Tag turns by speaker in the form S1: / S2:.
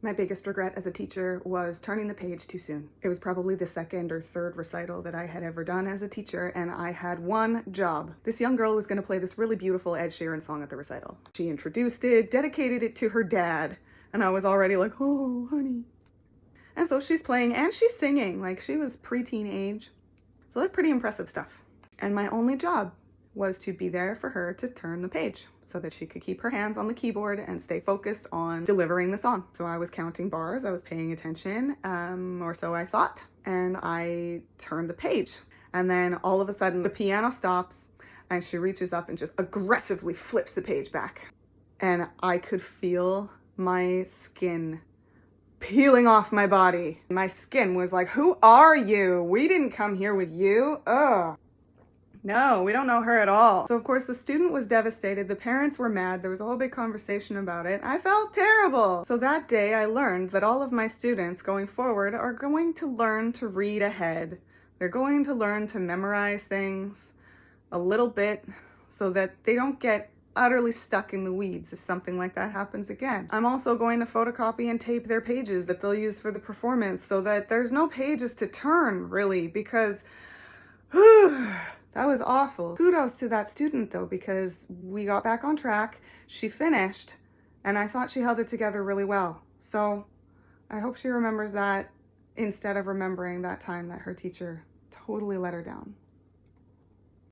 S1: My biggest regret as a teacher was turning the page too soon. It was probably the second or third recital that I had ever done as a teacher, and I had one job. This young girl was going to play this really beautiful Ed Sheeran song at the recital. She introduced it, dedicated it to her dad, and I was already like, oh, honey. And so she's playing and she's singing, like she was preteen age. So that's pretty impressive stuff. And my only job was to be there for her to turn the page so that she could keep her hands on the keyboard and stay focused on delivering the song. So I was counting bars, I was paying attention, or so I thought, and I turned the page. And then all of a sudden the piano stops and she reaches up and just aggressively flips the page back. And I could feel my skin peeling off my body. My skin was like, who are you? We didn't come here with you. Ugh. No, we don't know her at all. So of course the student was devastated. The parents were mad. There was a whole big conversation about it. I felt terrible. So that day I learned that all of my students going forward are going to learn to read ahead. They're going to learn to memorize things a little bit so that they don't get utterly stuck in the weeds if something like that happens again. I'm also going to photocopy and tape their pages that they'll use for the performance so that there's no pages to turn, really, because that was awful. Kudos to that student though, because we got back on track, she finished, and I thought she held it together really well. So I hope she remembers that instead of remembering that time that her teacher totally let her down.